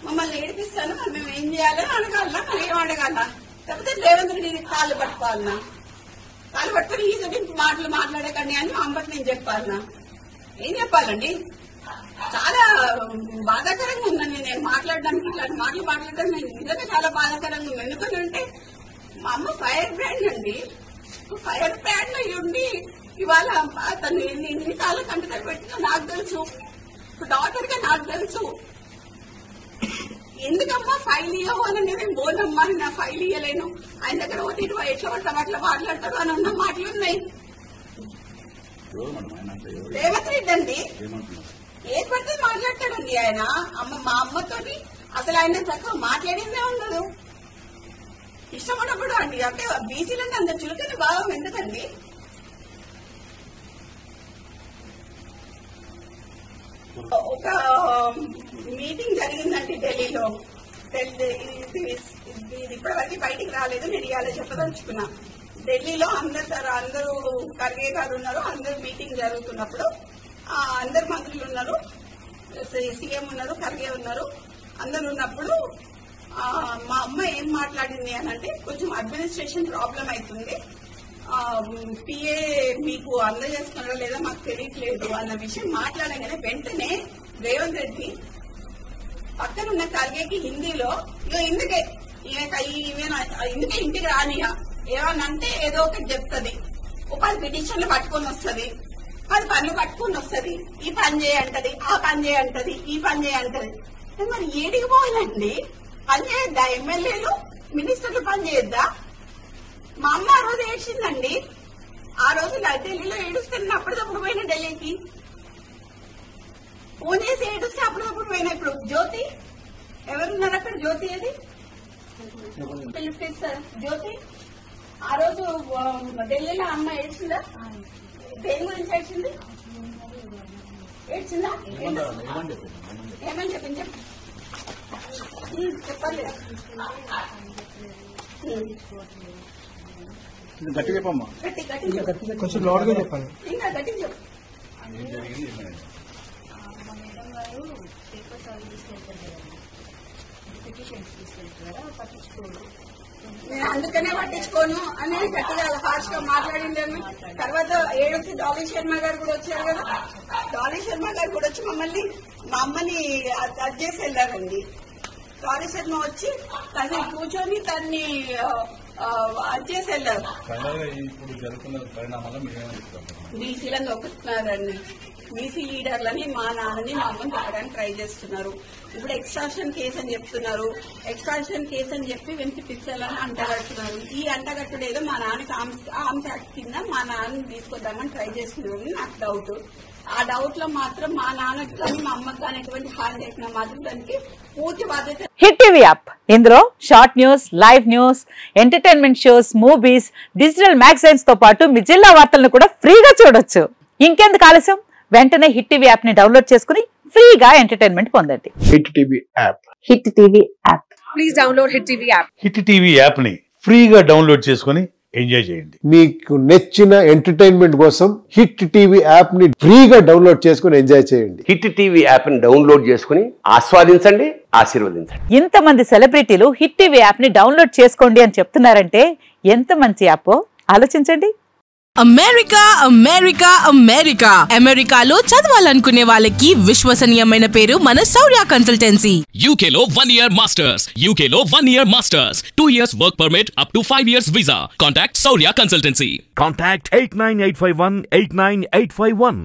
మమ్మల్ని ఏడిపిస్తాను, మరి మేము ఏం చేయాలని అడగాలనా, మరి ఏం అడగాలనా? లేకపోతే రేవంత్ రెడ్డి కాళ్ళు పట్టుకోవాలనా? కాళ్ళు పట్టుకుని ఈ మాటలు మాట్లాడకండి అని మా అమ్మకి నేను చెప్పాలనా? ఏం చెప్పాలండి? చాలా బాధాకరంగా ఉందండి నేను మాట్లాడడానికి. ఇట్లాంటి మాటలు మాట్లాడడం నేను నిజంగా చాలా బాధాకరంగా ఉంది. ఎందుకంటే మా అమ్మ ఫైర్ బ్రాండ్ అండి. ఫైర్ బ్రాండ్ అయ్యి ఉండి ఇవాళ తను ఎన్నిసార్లు కంటతలు పెట్టినా నాకు తెలుసు, డాక్టర్ గా నాకు తెలుసు. ఎందుకమ్మా ఫైల్ ఇవ్వవు అని నేను బోనమ్మా, నా ఫైల్ ఇవ్వలేను, ఆయన దగ్గర పోతే ఇటు ఎట్లా పడతాం అట్లా మాట్లాడతాడు అని ఉన్న మాటలు ఉన్నాయి. రేవంత్ రెడ్డి అండి ఏది పడితే మాట్లాడతాడండి ఆయన. మా అమ్మతోటి అసలు ఆయన చక్కగా మాట్లాడిందే ఉండదు. ఇష్టం ఉన్నప్పుడు అండి అంటే బీసీలంటే అంత చులకని భావం ఎందుకండి? ఒక మీటింగ్ జరిగిందండి ఢిల్లీలో. ఇది ఇప్పటివరకు బయటికి రాలేదు, నేను ఇవాళ చెప్పదలుచుకున్నా. ఢిల్లీలో అందరూ ఖర్గే గారు ఉన్నారు, అందరూ మీటింగ్ జరుగుతున్నప్పుడు అందరు మంత్రులు ఉన్నారు, సీఎం ఉన్నారు, ఖర్గే ఉన్నారు, అందరు ఉన్నప్పుడు మా అమ్మ ఏం మాట్లాడింది అని అంటే, కొంచెం అడ్మినిస్ట్రేషన్ ప్రాబ్లం అవుతుంది, పిఏ మీకు అందజేస్తున్నారో లేదా మాకు తెలియట్లేదు అన్న విషయం మాట్లాడగానే వెంటనే రేవంత్ రెడ్డి పక్కనున్న ఖర్గేకి హిందీలో ఇందుకే ఇంటికి రానియా ఏమనంటే ఏదో ఒకటి చెప్తుంది, ఒక 10 పిటిషన్లు పట్టుకొని వస్తుంది, 10 పనులు పట్టుకొని వస్తుంది, ఈ పని చేయంటది, ఆ పని చేయంటది, ఈ పని చేయంటది. మరి ఏడికి పోవాలండి? పని చేయొద్దా? ఎమ్మెల్యేలు మినిస్టర్లు పని చేయొద్దా? మా అమ్మ ఆ రోజు ఏడ్చిందండి. ఆ రోజు ఢిల్లీలో ఏడుస్తాను, అప్పటికప్పుడు పోయిన ఢిల్లీకి ఫోన్ చేసి ఏడుస్తే అప్పటికప్పుడు పోయినా. ఇప్పుడు జ్యోతి ఎవరున్నారు అక్కడ? జ్యోతి అది జ్యోతి ఆ రోజు ఢిల్లీలో అమ్మ ఏడ్చిందా? దేని గురించి ఏడ్చింది? ఏడ్చిందా? ఏమని చెప్పింది చెప్పాలి. గట్టి చెప్పమ్మా, కొంచెం లోడ్గా చెప్పాలి, ఇంకా గట్టి చెప్పు. నేను అందుకనే పట్టించుకోను అని గట్టిగా హార్ష్ గా మాట్లాడిండాను. తర్వాత ఏడొచ్చి డాలీ శర్మ గారు కూడా వచ్చారు కదా, డాలీ శర్మ గారు కూడా వచ్చి మా అమ్మని అది చేసి వెళ్ళారండి. డాలీ శర్మ వచ్చి తను కూర్చొని తన్ని అది చేసి వెళ్ళారు. బీసీలను నొక్కుతున్నారండి, బీసీ లీడర్లని మా నాన్నని మా అమ్మని చెప్పడానికి ట్రై చేస్తున్నారు. ఇప్పుడు ఎక్స్ట్రాక్షన్ కేసు అని చెప్తున్నారు, ఎక్స్ట్రాక్షన్ కేసు అని చెప్పి వినిపిస్తాలని అంటగడుతున్నారు. ఈ అంటగట్టుడు ఏదో మా నాన్నకి ఆర్మ్స్ యాక్ట్ కింద మా నాన్నని తీసుకొద్దామని ట్రై చేస్తున్నారు. నాకు డౌట్, ఆ డౌట్ లో మాత్రం మా నాన్నకి కానీ మా అమ్మకి కానీ ఎటువంటి హాని చేసినా మాత్రం దానికి పూర్తి బాధ్యత. హిట్ టీవీ యాప్, ఇందులో short news, live news, entertainment shows, movies, digital magazines తో పాటు మీ జిల్లా వార్తలను కూడా ఫ్రీగా చూడొచ్చు. ఇంకెందుకు ఆలస్యం? వెంటనే హిట్ టీవీ యాప్ ని డౌన్లోడ్ చేసుకుని ఫ్రీగా ఎంటర్టైన్మెంట్ పొందండి. Hit TV app, hit TV app, please download hit TV app. Hit TV app ని ఫ్రీగా డౌన్లోడ్ చేసుకుని ఎంజాయ్ చేయండి. మీకు నచ్చిన ఎంటర్టైన్మెంట్ కోసం హిట్ టీవీ యాప్ ని ఫ్రీగా డౌన్లోడ్ చేసుకుని ఎంజాయ్ చేయండి. హిట్ టీవీ యాప్ ని డౌన్లోడ్ చేసుకుని ఆస్వాదించండి, ఆశీర్వదించండి. ఇంతమంది సెలబ్రిటీలు హిట్ టీవీ యాప్ ని డౌన్లోడ్ చేసుకోండి అని చెప్తున్నారంటే ఎంత మంచి యాప్ ఆలోచించండి. అమెరికా అమెరికా అమెరికా అమెరికాలో చదవాలనుకునే వాళ్ళకి విశ్వసనీయమైన పేరు మన శౌర్య కన్సల్టెన్సీ. UK లో 1 year masters, UK లో 1 year masters, 2 years work permit up to 5 years visa. Contact Saurya Consultancy. Contact 89851 89851.